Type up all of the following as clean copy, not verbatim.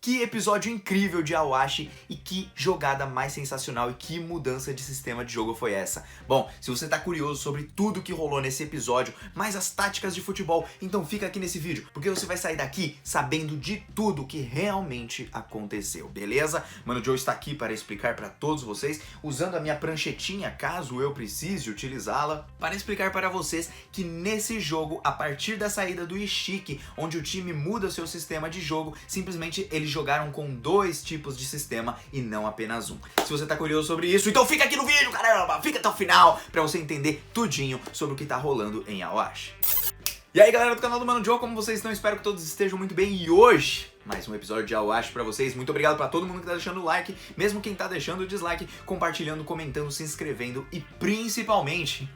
Que episódio incrível de Awashi e que jogada mais sensacional e que mudança de sistema de jogo foi essa? Bom, se você tá curioso sobre tudo que rolou nesse episódio, mais as táticas de futebol, então fica aqui nesse vídeo, porque você vai sair daqui sabendo de tudo que realmente aconteceu, beleza? Mano Joe está aqui para explicar para todos vocês, usando a minha pranchetinha, caso eu precise utilizá-la, para explicar para vocês que nesse jogo, a partir da saída do Ishiki, onde o time muda seu sistema de jogo, simplesmente eles jogaram com 2 tipos de sistema e não apenas um. Se você tá curioso sobre isso, então fica aqui no vídeo, caramba! Fica até o final pra você entender tudinho sobre o que tá rolando em Awashi. E aí, galera do canal do Mano Joe, como vocês estão? Espero que todos estejam muito bem. E hoje, mais um episódio de Awashi pra vocês. Muito obrigado pra todo mundo que tá deixando o like, mesmo quem tá deixando o dislike, compartilhando, comentando, se inscrevendo e principalmente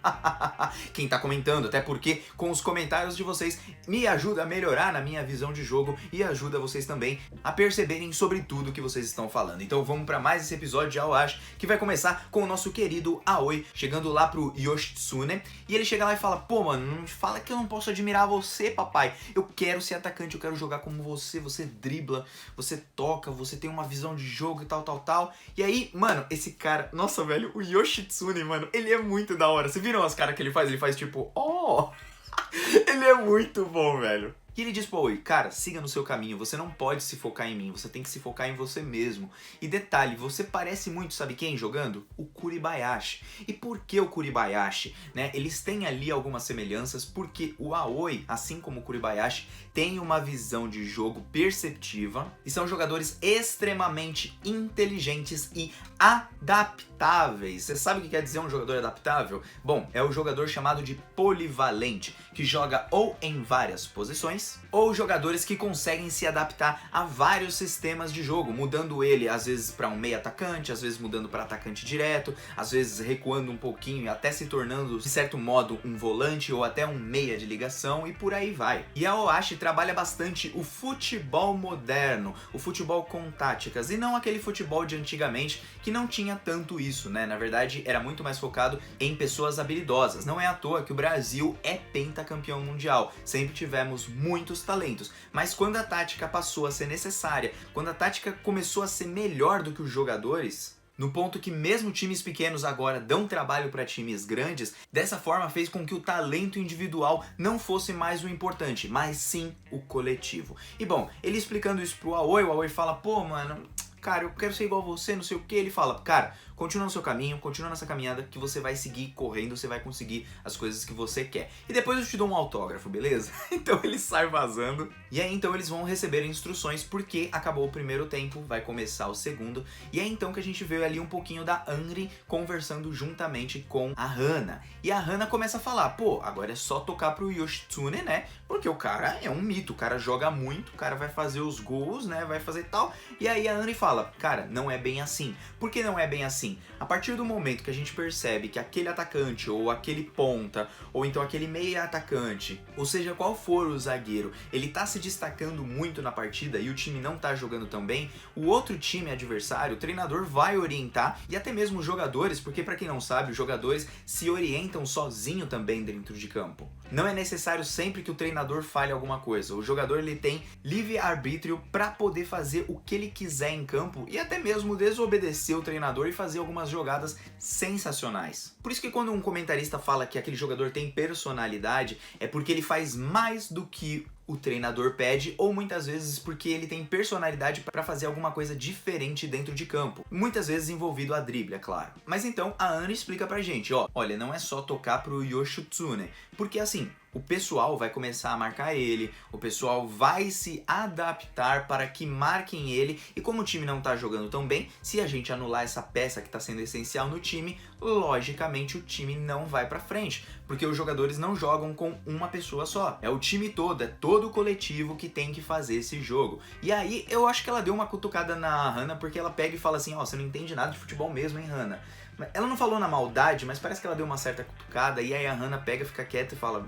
quem tá comentando, até porque com os comentários de vocês me ajuda a melhorar na minha visão de jogo e ajuda vocês também a perceberem sobre tudo que vocês estão falando. Então vamos pra mais esse episódio de Awashi, que vai começar com o nosso querido Aoi chegando lá pro Yoshitsune, e ele chega lá e fala: pô, mano, não me fala que eu não posso admirar você, papai. Eu quero ser atacante, eu quero jogar como você dribla, você toca, você tem uma visão de jogo e tal. E aí, mano, esse cara, nossa, velho, o Yoshitsune, mano, ele é muito da hora. Vocês viram as caras que ele faz? Ele faz tipo, oh! Ele é muito bom, velho. E ele diz pro Aoi: cara, siga no seu caminho, você não pode se focar em mim, você tem que se focar em você mesmo. E detalhe, você parece muito, sabe quem jogando? O Kuribayashi. E por que o Kuribayashi? Né? Eles têm ali algumas semelhanças, porque o Aoi, assim como o Kuribayashi, tem uma visão de jogo perceptiva e são jogadores extremamente inteligentes e adaptáveis. Você sabe o que quer dizer um jogador adaptável? Bom, é o jogador chamado de polivalente, que joga ou em várias posições, ou jogadores que conseguem se adaptar a vários sistemas de jogo, mudando ele às vezes para um meio atacante, às vezes mudando para atacante direto, às vezes recuando um pouquinho e até se tornando, de certo modo, um volante ou até um meia de ligação, e por aí vai. E a Awashi trabalha bastante o futebol moderno, o futebol com táticas, e não aquele futebol de antigamente que não tinha tanto isso, né? Na verdade, era muito mais focado em pessoas habilidosas. Não é à toa que o Brasil é pentacampeão mundial. Sempre tivemos muitos talentos, mas quando a tática passou a ser necessária, quando a tática começou a ser melhor do que os jogadores, no ponto que mesmo times pequenos agora dão trabalho para times grandes, dessa forma fez com que o talento individual não fosse mais o importante, mas sim o coletivo. E bom, ele explicando isso pro Aoi, o Aoi fala: pô, mano, cara, eu quero ser igual a você, não sei o que. Ele fala: cara, continua no seu caminho, continua nessa caminhada que você vai seguir correndo, você vai conseguir as coisas que você quer. E depois eu te dou um autógrafo, beleza? Então ele sai vazando. E aí então eles vão receber instruções porque acabou o primeiro tempo, vai começar o segundo. E é então que a gente vê ali um pouquinho da Anri conversando juntamente com a Hana. E a Hana começa a falar: pô, agora é só tocar pro Yoshitsune, né? Porque o cara é um mito, o cara joga muito, o cara vai fazer os gols, né? Vai fazer tal. E aí a Anri fala: cara, não é bem assim. Por que não é bem assim? A partir do momento que a gente percebe que aquele atacante, ou aquele ponta, ou então aquele meia atacante, ou seja, qual for o zagueiro, ele tá se destacando muito na partida e o time não tá jogando tão bem, o outro time adversário, o treinador vai orientar, e até mesmo os jogadores, porque pra quem não sabe, os jogadores se orientam sozinho também dentro de campo. Não é necessário sempre que o treinador fale alguma coisa. O jogador ele tem livre-arbítrio para poder fazer o que ele quiser em campo e até mesmo desobedecer o treinador e fazer algumas jogadas sensacionais. Por isso que quando um comentarista fala que aquele jogador tem personalidade, é porque ele faz mais do que o treinador pede, ou muitas vezes porque ele tem personalidade para fazer alguma coisa diferente dentro de campo. Muitas vezes envolvido a drible, é claro. Mas então a Ana explica pra gente, ó, olha, não é só tocar pro Yoshitsune, porque assim, o pessoal vai começar a marcar ele, o pessoal vai se adaptar para que marquem ele, e como o time não tá jogando tão bem, se a gente anular essa peça que tá sendo essencial no time, logicamente o time não vai pra frente, porque os jogadores não jogam com uma pessoa só, é o time todo, é todo o coletivo que tem que fazer esse jogo. E aí eu acho que ela deu uma cutucada na Hana, porque ela pega e fala assim: ó, você não entende nada de futebol mesmo, hein, Hana? Ela não falou na maldade, mas parece que ela deu uma certa cutucada, e aí a Hana pega, fica quieta e fala: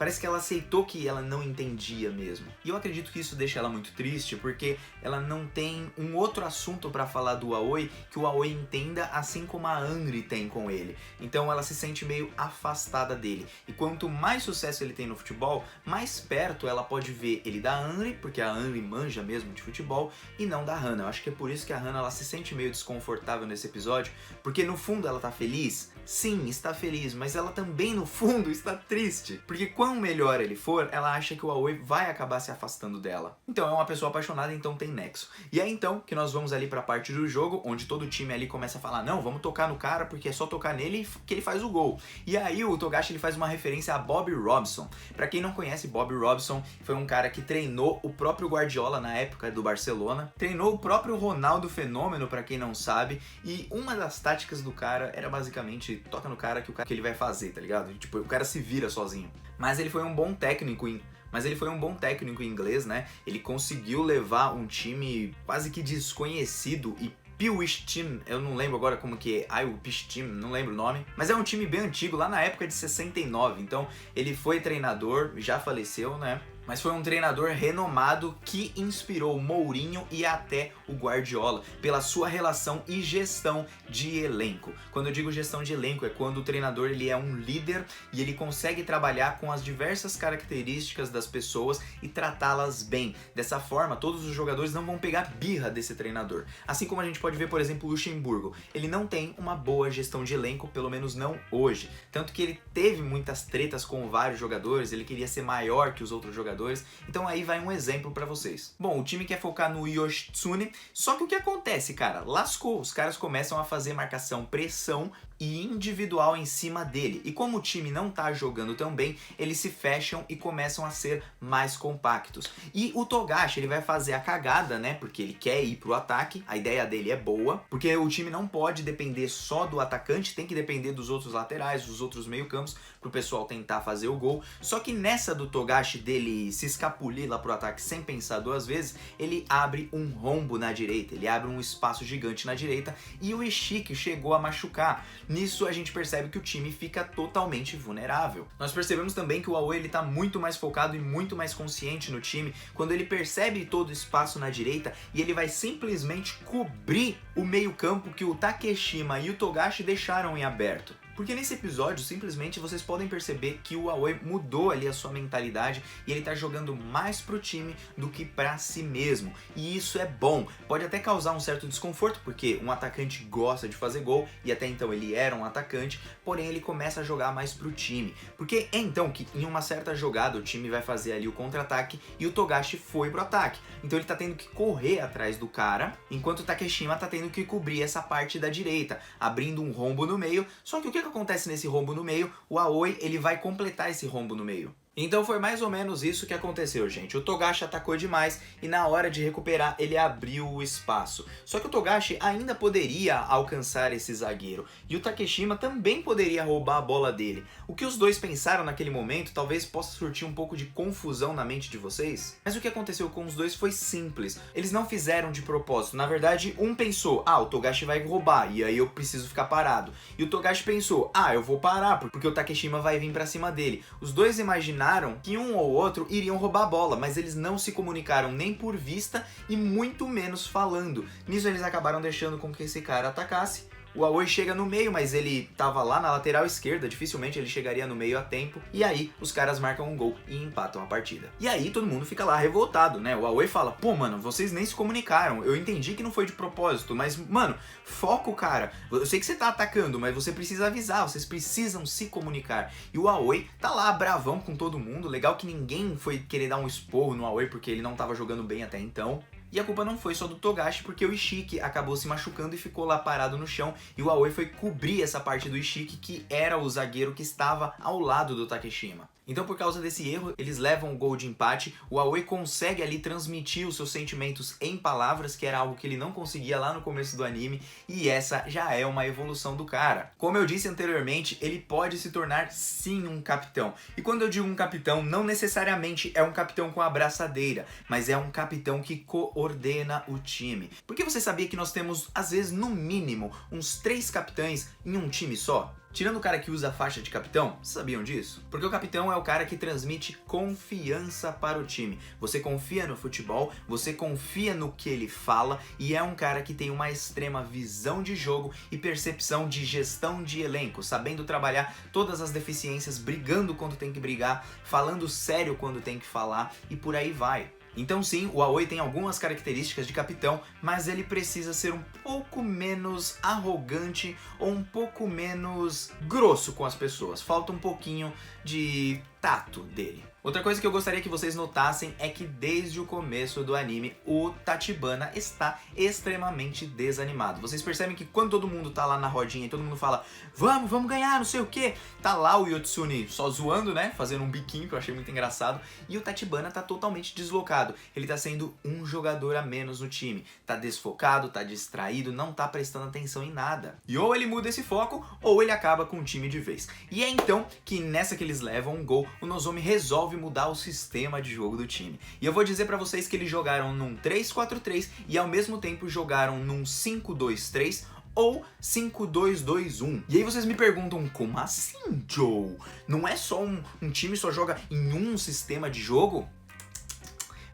Parece que ela aceitou que ela não entendia mesmo. E eu acredito que isso deixa ela muito triste, porque ela não tem um outro assunto pra falar do Aoi que o Aoi entenda, assim como a Anri tem com ele. Então ela se sente meio afastada dele. E quanto mais sucesso ele tem no futebol, mais perto ela pode ver ele da Anri, porque a Anri manja mesmo de futebol, e não da Hana. Eu acho que é por isso que a Hana ela se sente meio desconfortável nesse episódio, porque no fundo ela tá feliz? Sim, está feliz, mas ela também no fundo está triste. Porque quanto melhor ele for, ela acha que o Aoi vai acabar se afastando dela. Então é uma pessoa apaixonada, então tem nexo. E é então que nós vamos ali pra parte do jogo, onde todo o time ali começa a falar, não, vamos tocar no cara, porque é só tocar nele que ele faz o gol. E aí o Togashi ele faz uma referência a Bobby Robson. Pra quem não conhece, Bobby Robson foi um cara que treinou o próprio Guardiola na época do Barcelona, treinou o próprio Ronaldo Fenômeno, pra quem não sabe, e uma das táticas do cara era basicamente toca no cara que ele vai fazer, tá ligado? Tipo, o cara se vira sozinho. Mas ele foi um bom técnico em inglês, né? Ele conseguiu levar um time quase que desconhecido e Piwish Team, eu não lembro agora como que é, Piwish Team, não lembro o nome, mas é um time bem antigo, lá na época de 69, então ele foi treinador, já faleceu, né? Mas foi um treinador renomado que inspirou Mourinho e até o Guardiola pela sua relação e gestão de elenco. Quando eu digo gestão de elenco, é quando o treinador ele é um líder e ele consegue trabalhar com as diversas características das pessoas e tratá-las bem. Dessa forma, todos os jogadores não vão pegar birra desse treinador. Assim como a gente pode ver, por exemplo, o Luxemburgo. Ele não tem uma boa gestão de elenco, pelo menos não hoje. Tanto que ele teve muitas tretas com vários jogadores, ele queria ser maior que os outros jogadores. Então aí vai um exemplo pra vocês. Bom, o time quer focar no Yoshitsune, só que o que acontece, cara? Lascou, os caras começam a fazer marcação, pressão e individual em cima dele. E como o time não tá jogando tão bem, eles se fecham e começam a ser mais compactos. E o Togashi, ele vai fazer a cagada, né? Porque ele quer ir pro ataque, a ideia dele é boa, porque o time não pode depender só do atacante, tem que depender dos outros laterais, dos outros meio-campos, pro pessoal tentar fazer o gol. Só que nessa do Togashi dele se escapulir lá pro ataque sem pensar duas vezes, ele abre um rombo na direita, ele abre um espaço gigante na direita e o Ishiki chegou a machucar. Nisso a gente percebe que o time fica totalmente vulnerável. Nós percebemos também que o Aoi ele tá muito mais focado e muito mais consciente no time quando ele percebe todo o espaço na direita e ele vai simplesmente cobrir o meio-campo que o Takeshima e o Togashi deixaram em aberto. Porque nesse episódio, simplesmente, vocês podem perceber que o Aoi mudou ali a sua mentalidade e ele tá jogando mais pro time do que pra si mesmo. E isso é bom. Pode até causar um certo desconforto, porque um atacante gosta de fazer gol, e até então ele era um atacante, porém ele começa a jogar mais pro time. Porque é então que em uma certa jogada o time vai fazer ali o contra-ataque e o Togashi foi pro ataque. Então ele tá tendo que correr atrás do cara, enquanto o Takeshima tá tendo que cobrir essa parte da direita, abrindo um rombo no meio. Só que o que acontece nesse rombo no meio? O Aoi ele vai completar esse rombo no meio. Então foi mais ou menos isso que aconteceu, gente. O Togashi atacou demais e na hora de recuperar ele abriu o espaço. Só que o Togashi ainda poderia alcançar esse zagueiro e o Takeshima também poderia roubar a bola dele. O que os dois pensaram naquele momento talvez possa surtir um pouco de confusão na mente de vocês. Mas o que aconteceu com os dois foi simples. Eles não fizeram de propósito. Na verdade, um pensou, o Togashi vai roubar e aí eu preciso ficar parado. E o Togashi pensou, eu vou parar porque o Takeshima vai vir pra cima dele. Os dois imaginaram que um ou outro iriam roubar a bola, mas eles não se comunicaram nem por vista e muito menos falando. Nisso eles acabaram deixando com que esse cara atacasse. O Aoi chega no meio, mas ele tava lá na lateral esquerda, dificilmente ele chegaria no meio a tempo. E aí, os caras marcam um gol e empatam a partida. E aí, todo mundo fica lá revoltado, né? O Aoi fala, pô, mano, vocês nem se comunicaram. Eu entendi que não foi de propósito, mas, mano, foco, cara. Eu sei que você tá atacando, mas você precisa avisar, vocês precisam se comunicar. E o Aoi tá lá, bravão com todo mundo. Legal que ninguém foi querer dar um esporro no Aoi, porque ele não tava jogando bem até então. E a culpa não foi só do Togashi, porque o Ishiki acabou se machucando e ficou lá parado no chão. E o Aoi foi cobrir essa parte do Ishiki, que era o zagueiro que estava ao lado do Takeshima. Então, por causa desse erro, eles levam o gol de empate. O Aoi consegue ali transmitir os seus sentimentos em palavras, que era algo que ele não conseguia lá no começo do anime. E essa já é uma evolução do cara. Como eu disse anteriormente, ele pode se tornar sim um capitão. E quando eu digo um capitão, não necessariamente é um capitão com a abraçadeira, mas é um capitão que coordena o time. Porque você sabia que nós temos, às vezes, no mínimo, uns 3 capitães em um time só? Tirando o cara que usa a faixa de capitão, sabiam disso? Porque o capitão é o cara que transmite confiança para o time. Você confia no futebol, você confia no que ele fala e é um cara que tem uma extrema visão de jogo e percepção de gestão de elenco, sabendo trabalhar todas as deficiências, brigando quando tem que brigar, falando sério quando tem que falar e por aí vai. Então sim, o Aoi tem algumas características de capitão, mas ele precisa ser um pouco menos arrogante ou um pouco menos grosso com as pessoas. Falta um pouquinho de tato dele. Outra coisa que eu gostaria que vocês notassem é que desde o começo do anime, o Tachibana está extremamente desanimado. Vocês percebem que quando todo mundo tá lá na rodinha e todo mundo fala vamos ganhar, não sei o que, tá lá o Yotsune só zoando, né, fazendo um biquinho que eu achei muito engraçado, e o Tachibana tá totalmente deslocado. Ele tá sendo um jogador a menos no time, tá desfocado, tá distraído, não tá prestando atenção em nada. E ou ele muda esse foco, ou ele acaba com o time de vez. E é então que nessa que eles levam um gol, o Nozomi resolve mudar o sistema de jogo do time. E eu vou dizer pra vocês que eles jogaram num 3-4-3 e ao mesmo tempo jogaram num 5-2-3 ou 5-2-2-1. E aí vocês me perguntam, como assim, Joe? Não é só um time só joga em um sistema de jogo?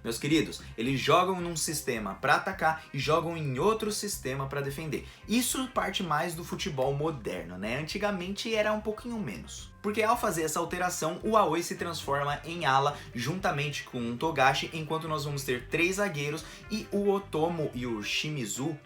Meus queridos, eles jogam num sistema para atacar e jogam em outro sistema para defender. Isso parte mais do futebol moderno, né? Antigamente era um pouquinho menos. Porque ao fazer essa alteração, o Aoi se transforma em ala juntamente com o Togashi, enquanto nós vamos ter 3 zagueiros e o Otomo e o Shimizu,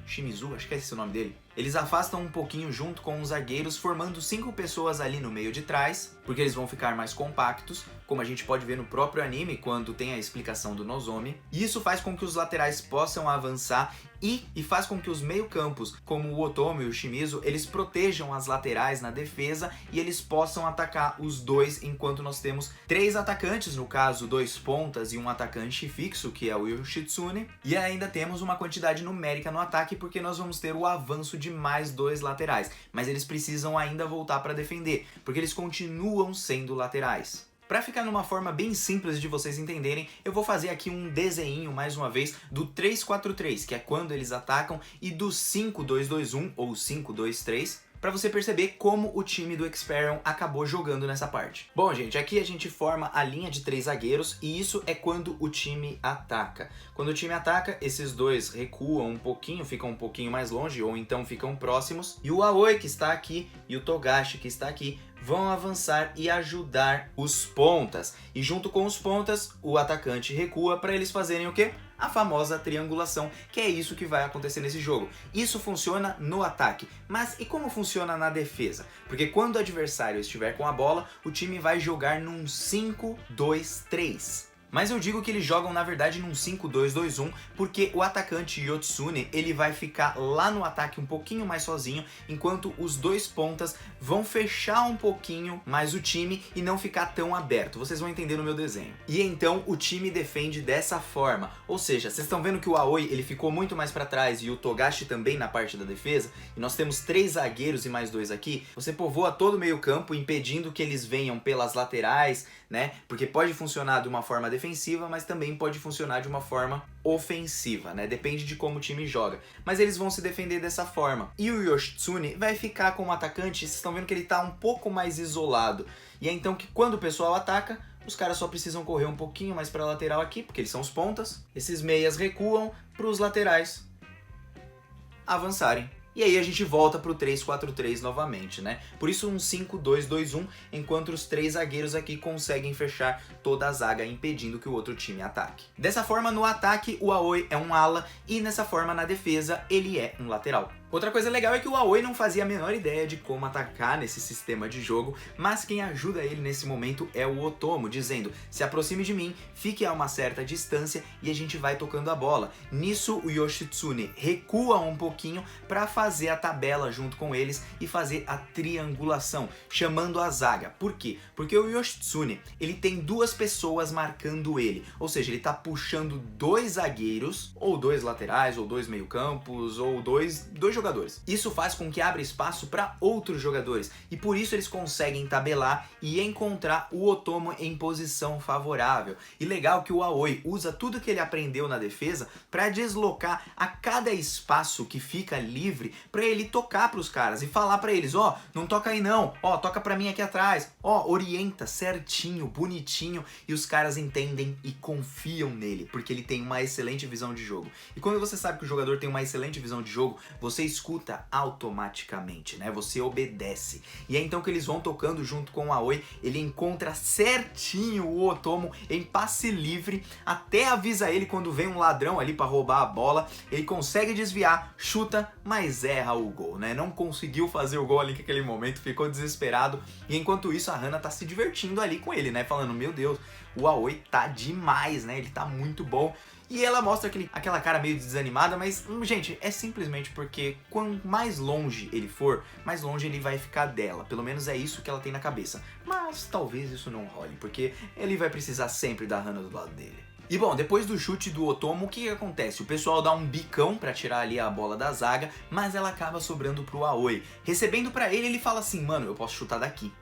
acho que é esse o nome dele. Eles afastam um pouquinho junto com os zagueiros, formando 5 pessoas ali no meio de trás, porque eles vão ficar mais compactos, como a gente pode ver no próprio anime quando tem a explicação do Nozomi. E isso faz com que os laterais possam avançar e faz com que os meio-campos, como o Otomo e o Shimizu, eles protejam as laterais na defesa e eles possam atacar os dois, enquanto nós temos 3 atacantes, no caso 2 pontas e um atacante fixo, que é o Yoshitsune, e ainda temos uma quantidade numérica no ataque, porque nós vamos ter o avanço de mais 2 laterais, mas eles precisam ainda voltar para defender, porque eles continuam sendo laterais. Para ficar numa forma bem simples de vocês entenderem, eu vou fazer aqui um desenho mais uma vez do 3-4-3, que é quando eles atacam, e do 5-2-2-1 ou 5-2-3, para você perceber como o time do Experion acabou jogando nessa parte. Bom, gente, aqui a gente forma a linha de 3 zagueiros e isso é quando o time ataca. Quando o time ataca, esses dois recuam um pouquinho, ficam um pouquinho mais longe ou então ficam próximos. E o Aoi, que está aqui, e o Togashi, que está aqui, vão avançar e ajudar os pontas. E junto com os pontas, o atacante recua para eles fazerem o quê? A famosa triangulação, que é isso que vai acontecer nesse jogo. Isso funciona no ataque, mas e como funciona na defesa? Porque quando o adversário estiver com a bola, o time vai jogar num 5-2-3. Mas eu digo que eles jogam na verdade num 5-2-2-1 porque o atacante Yotsune ele vai ficar lá no ataque um pouquinho mais sozinho, enquanto os 2 pontas vão fechar um pouquinho mais o time e não ficar tão aberto. Vocês vão entender no meu desenho. E então o time defende dessa forma, ou seja, vocês estão vendo que o Aoi ele ficou muito mais para trás e o Togashi também na parte da defesa, e nós temos 3 zagueiros e mais 2 aqui. Você povoa todo o meio campo impedindo que eles venham pelas laterais, né? Porque pode funcionar de uma forma defensiva, mas também pode funcionar de uma forma ofensiva, né? Depende de como o time joga. Mas eles vão se defender dessa forma. E o Yoshitsune vai ficar como atacante, vocês estão vendo que ele está um pouco mais isolado. E é então que quando o pessoal ataca, os caras só precisam correr um pouquinho mais para a lateral aqui, porque eles são os pontas. Esses meias recuam para os laterais avançarem. E aí a gente volta pro 3-4-3 novamente, né? Por isso um 5-2-2-1, enquanto os 3 zagueiros aqui conseguem fechar toda a zaga, impedindo que o outro time ataque. Dessa forma, no ataque, o Aoi é um ala, e nessa forma, na defesa, ele é um lateral. Outra coisa legal é que o Aoi não fazia a menor ideia de como atacar nesse sistema de jogo, mas quem ajuda ele nesse momento é o Otomo, dizendo: se aproxime de mim, fique a uma certa distância e a gente vai tocando a bola. Nisso o Yoshitsune recua um pouquinho para fazer a tabela junto com eles e fazer a triangulação, chamando a zaga. Por quê? Porque o Yoshitsune, ele tem 2 pessoas marcando ele, ou seja, ele tá puxando 2 zagueiros, ou 2 laterais, ou 2 meio-campos, ou dois jogadores jogadores. Isso faz com que abra espaço para outros jogadores e por isso eles conseguem tabelar e encontrar o Otomo em posição favorável. E legal que o Aoi usa tudo que ele aprendeu na defesa para deslocar a cada espaço que fica livre para ele tocar para os caras e falar para eles, ó, não toca aí não, ó, toca para mim aqui atrás, ó, orienta certinho, bonitinho, e os caras entendem e confiam nele, porque ele tem uma excelente visão de jogo. E quando você sabe que o jogador tem uma excelente visão de jogo, você escuta automaticamente, né? Você obedece. E é então que eles vão tocando junto com o Aoi, ele encontra certinho o Otomo em passe livre, até avisa ele quando vem um ladrão ali para roubar a bola, ele consegue desviar, chuta, mas erra o gol, né? Não conseguiu fazer o gol ali naquele momento, ficou desesperado, e enquanto isso a Hana tá se divertindo ali com ele, né? Falando, meu Deus, o Aoi tá demais, né? Ele tá muito bom. E ela mostra aquela cara meio desanimada, mas, gente, é simplesmente porque quanto mais longe ele for, mais longe ele vai ficar dela. Pelo menos é isso que ela tem na cabeça. Mas talvez isso não role, porque ele vai precisar sempre da Hana do lado dele. E bom, depois do chute do Otomo, o que acontece? O pessoal dá um bicão pra tirar ali a bola da zaga, mas ela acaba sobrando pro Aoi. Recebendo pra ele, ele fala assim, mano, eu posso chutar daqui,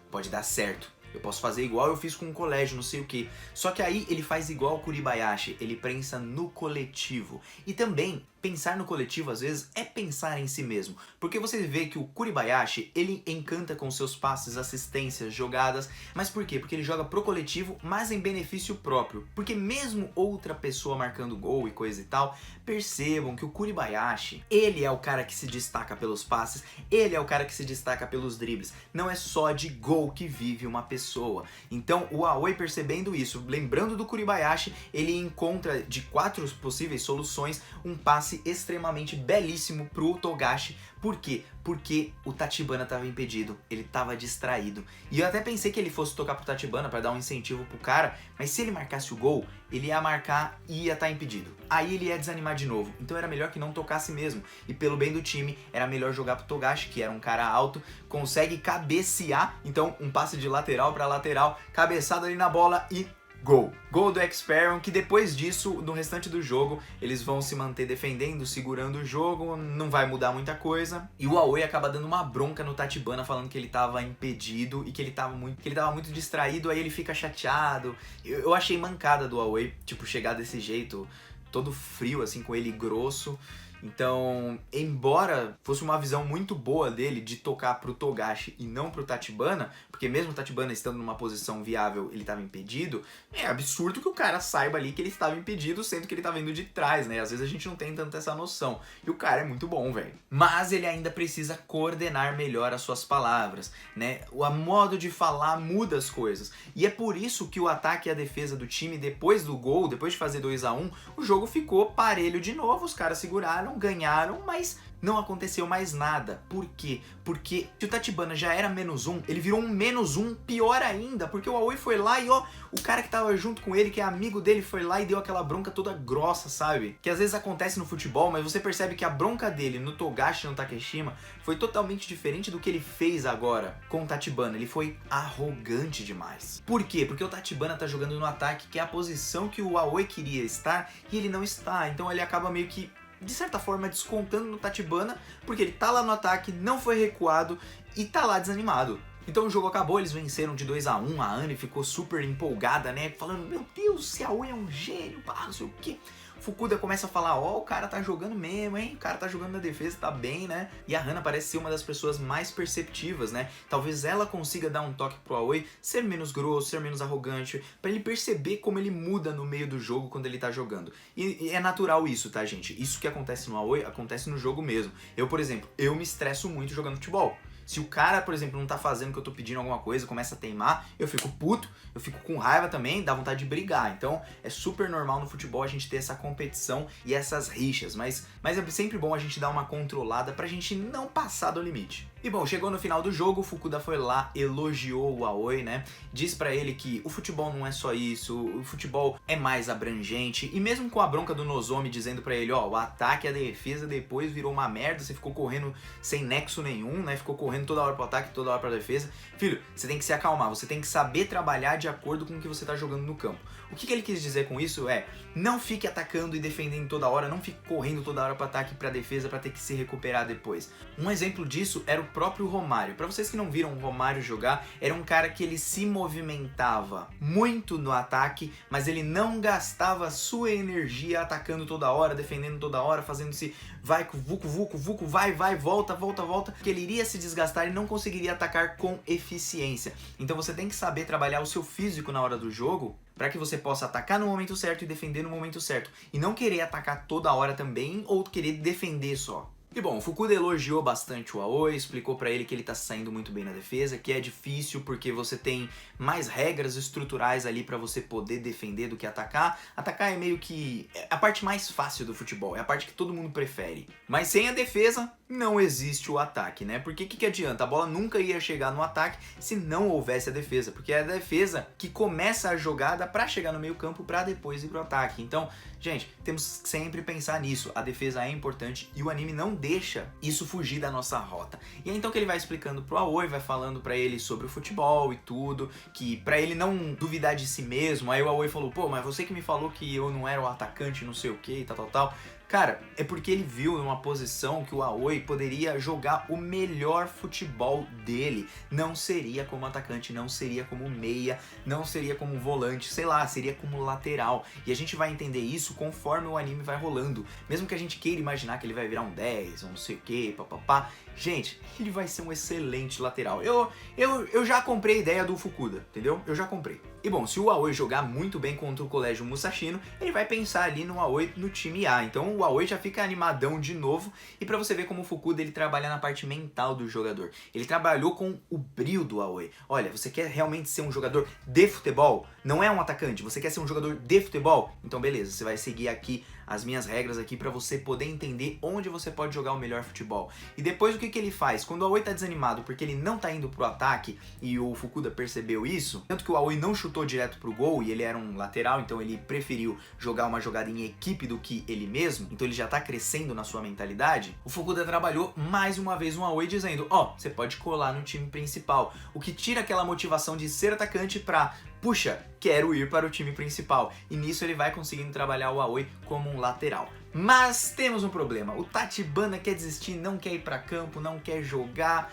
pode dar certo. Eu posso fazer igual eu fiz com o colégio, não sei o que. Só que aí ele faz igual o Kuribayashi, ele pensa no coletivo. E também, pensar no coletivo às vezes é pensar em si mesmo. Porque você vê que o Kuribayashi, ele encanta com seus passes, assistências, jogadas. Mas por quê? Porque ele joga pro coletivo, mas em benefício próprio. Porque mesmo outra pessoa marcando gol e coisa e tal, percebam que o Kuribayashi, ele é o cara que se destaca pelos passes, ele é o cara que se destaca pelos dribles. Não é só de gol que vive uma pessoa. Então o Aoi, percebendo isso, lembrando do Kuribayashi, ele encontra de 4 possíveis soluções um passe extremamente belíssimo pro Togashi. Por quê? Porque o Tachibana estava impedido, ele estava distraído. E eu até pensei que ele fosse tocar pro Tachibana para dar um incentivo pro cara, mas se ele marcasse o gol, ele ia marcar e ia estar impedido. Aí ele ia desanimar de novo, então era melhor que não tocasse mesmo. E pelo bem do time, era melhor jogar pro Togashi, que era um cara alto, consegue cabecear, então um passe de lateral para lateral, cabeçada ali na bola e gol. Gol do X-Perion, que depois disso, no restante do jogo, eles vão se manter defendendo, segurando o jogo, não vai mudar muita coisa. E o Aoi acaba dando uma bronca no Tachibana, falando que ele tava impedido e que ele tava muito distraído, aí ele fica chateado. Eu achei mancada do Aoi, tipo, chegar desse jeito, todo frio, assim, com ele grosso. Então, embora fosse uma visão muito boa dele de tocar pro Togashi e não pro Tachibana, porque mesmo o Tachibana estando numa posição viável, ele estava impedido, é absurdo que o cara saiba ali que ele estava impedido, sendo que ele tá vindo de trás, né? Às vezes a gente não tem tanto essa noção. E o cara é muito bom, velho. Mas ele ainda precisa coordenar melhor as suas palavras, né? O modo de falar muda as coisas. E é por isso que o ataque e a defesa do time, depois do gol, depois de fazer 2-1, o jogo ficou parelho de novo, os caras seguraram, ganharam, mas não aconteceu mais nada. Por quê? Porque se o Tachibana já era -1, ele virou um -1 pior ainda, porque o Aoi foi lá e ó, o cara que tava junto com ele, que é amigo dele, foi lá e deu aquela bronca toda grossa, sabe? Que às vezes acontece no futebol, mas você percebe que a bronca dele no Togashi, no Takeshima, foi totalmente diferente do que ele fez agora com o Tachibana. Ele foi arrogante demais. Por quê? Porque o Tachibana tá jogando no ataque, que é a posição que o Aoi queria estar, e ele não está. Então ele acaba meio que, de certa forma, descontando no Tachibana, porque ele tá lá no ataque, não foi recuado e tá lá desanimado. Então o jogo acabou, eles venceram de 2-1, a Anne ficou super empolgada, né, falando, meu Deus, o Aoi é um gênio, pá, não sei o que. Fukuda começa a falar, ó, o cara tá jogando mesmo, hein, o cara tá jogando na defesa, tá bem, né. E a Hana parece ser uma das pessoas mais perceptivas, né, talvez ela consiga dar um toque pro Aoi, ser menos grosso, ser menos arrogante, pra ele perceber como ele muda no meio do jogo quando ele tá jogando. E é natural isso, tá, gente, isso que acontece no Aoi, acontece no jogo mesmo. Eu, por exemplo, eu me estresso muito jogando futebol. Se o cara, por exemplo, não tá fazendo o que eu tô pedindo alguma coisa, começa a teimar, eu fico puto, eu fico com raiva também, dá vontade de brigar. Então é super normal no futebol a gente ter essa competição e essas rixas, mas é sempre bom a gente dar uma controlada pra gente não passar do limite. E bom, chegou no final do jogo, o Fukuda foi lá, elogiou o Aoi, né? Disse pra ele que o futebol não é só isso, o futebol é mais abrangente. E mesmo com a bronca do Nozomi dizendo pra ele, ó, o ataque e a defesa depois virou uma merda, você ficou correndo sem nexo nenhum, né? Ficou correndo toda hora pro ataque, toda hora pra defesa. Filho, você tem que se acalmar, você tem que saber trabalhar de acordo com o que você tá jogando no campo. O que ele quis dizer com isso é, não fique atacando e defendendo toda hora, não fique correndo toda hora pro ataque e pra defesa pra ter que se recuperar depois. Um exemplo disso era o próprio Romário. Pra vocês que não viram o Romário jogar, era um cara que ele se movimentava muito no ataque, mas ele não gastava sua energia atacando toda hora, defendendo toda hora, fazendo-se vai, vucu, vucu, vucu, vai, volta, porque ele iria se desgastar e não conseguiria atacar com eficiência. Então você tem que saber trabalhar o seu físico na hora do jogo, para que você possa atacar no momento certo e defender no momento certo. E não querer atacar toda hora também, ou querer defender só. E bom, o Fukuda elogiou bastante o Aoi, explicou pra ele que ele tá saindo muito bem na defesa, que é difícil porque você tem mais regras estruturais ali pra você poder defender do que atacar. Atacar é meio que a parte mais fácil do futebol, é a parte que todo mundo prefere. Mas sem a defesa, não existe o ataque, né? Porque que adianta? A bola nunca ia chegar no ataque se não houvesse a defesa, porque é a defesa que começa a jogada pra chegar no meio campo pra depois ir pro ataque. Então, gente, temos que sempre pensar nisso. A defesa é importante e o anime não deixa isso fugir da nossa rota. E é então que ele vai explicando pro Aoi, vai falando pra ele sobre o futebol e tudo, que pra ele não duvidar de si mesmo. Aí o Aoi falou, pô, mas você que me falou que eu não era o atacante, não sei o que, tal. Cara, é porque ele viu em uma posição que o Aoi poderia jogar o melhor futebol dele. Não seria como atacante, não seria como meia, não seria como volante, sei lá, seria como lateral. E a gente vai entender isso conforme o anime vai rolando. Mesmo que a gente queira imaginar que ele vai virar um 10, um não sei o que, papapá. Gente, ele vai ser um excelente lateral. Eu já comprei a ideia do Fukuda, entendeu? Eu já comprei. E bom, se o Aoi jogar muito bem contra o Colégio Musashino, ele vai pensar ali no Aoi no time A. Então o Aoi já fica animadão de novo. E pra você ver como o Fukuda ele trabalha na parte mental do jogador. Ele trabalhou com o brio do Aoi. Olha, você quer realmente ser um jogador de futebol? Não é um atacante, você quer ser um jogador de futebol? Então beleza, você vai seguir aqui as minhas regras aqui pra você poder entender onde você pode jogar o melhor futebol. E depois o que ele faz? Quando o Aoi tá desanimado porque ele não tá indo pro ataque e o Fukuda percebeu isso, tanto que o Aoi não chutou direto pro gol e ele era um lateral, então ele preferiu jogar uma jogada em equipe do que ele mesmo, então ele já tá crescendo na sua mentalidade, o Fukuda trabalhou mais uma vez no Aoi dizendo, ó, você pode colar no time principal, o que tira aquela motivação de ser atacante pra puxa, quero ir para o time principal. E nisso ele vai conseguindo trabalhar o Aoi como um lateral. Mas temos um problema. O Tachibana quer desistir, não quer ir para campo, não quer jogar.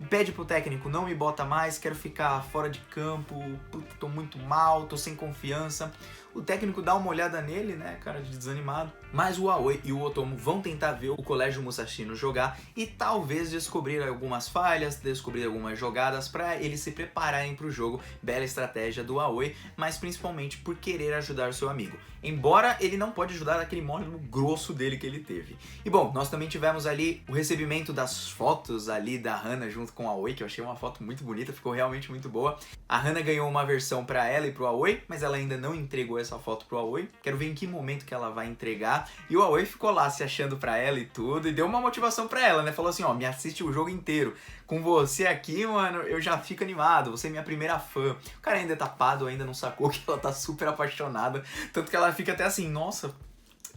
Pede pro técnico, não me bota mais, quero ficar fora de campo, puta, tô muito mal, tô sem confiança. O técnico dá uma olhada nele, né, cara de desanimado. Mas o Aoi e o Otomo vão tentar ver o Colégio Musashino jogar e talvez descobrir algumas falhas, descobrir algumas jogadas para eles se prepararem para o jogo. Bela estratégia do Aoi, mas principalmente por querer ajudar o seu amigo. Embora ele não pode ajudar daquele módulo grosso dele que ele teve. E bom, nós também tivemos ali o recebimento das fotos ali da Hana junto com o Aoi, que eu achei uma foto muito bonita, ficou realmente muito boa. A Hana ganhou uma versão para ela e pro Aoi, mas ela ainda não entregou essa foto pro Aoi. Quero ver em que momento que ela vai entregar. E o Aoi ficou lá se achando pra ela e tudo, e deu uma motivação pra ela, né? Falou assim, ó, me assiste o jogo inteiro. Com você aqui, mano, eu já fico animado, você é minha primeira fã. O cara ainda é tapado, ainda não sacou que ela tá super apaixonada, tanto que ela fica até assim, nossa,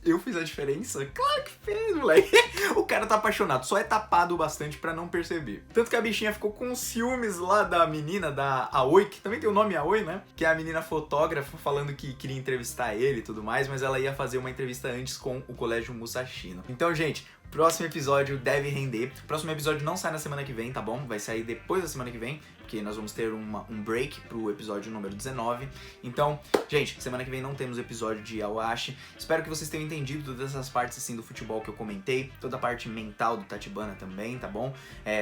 eu fiz a diferença? Claro que fez, moleque. O cara tá apaixonado, só é tapado bastante pra não perceber. Tanto que a bichinha ficou com ciúmes lá da menina, da Aoi, que também tem o nome Aoi, né? Que é a menina fotógrafa falando que queria entrevistar ele e tudo mais, mas ela ia fazer uma entrevista antes com o Colégio Musashino. Então, gente, próximo episódio deve render. O próximo episódio não sai na semana que vem, tá bom? Vai sair depois da semana que vem, porque nós vamos ter um break pro episódio número 19. Então, gente, semana que vem não temos episódio de Awashi. Espero que vocês tenham entendido todas essas partes assim do futebol que eu comentei, toda a parte mental do Tachibana também, tá bom?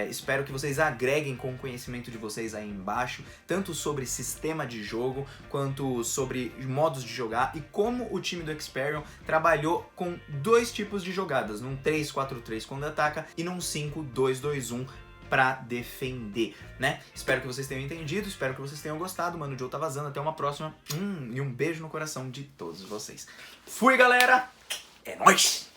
Espero que vocês agreguem com o conhecimento de vocês aí embaixo, tanto sobre sistema de jogo, quanto sobre modos de jogar e como o time do Experion trabalhou com dois tipos de jogadas, num 3-4-3 quando ataca e num 5-2-2-1 pra defender, né? Espero que vocês tenham entendido, espero que vocês tenham gostado. Mano, o Joe tá vazando, até uma próxima. E um beijo no coração de todos vocês. Fui, galera! É nóis!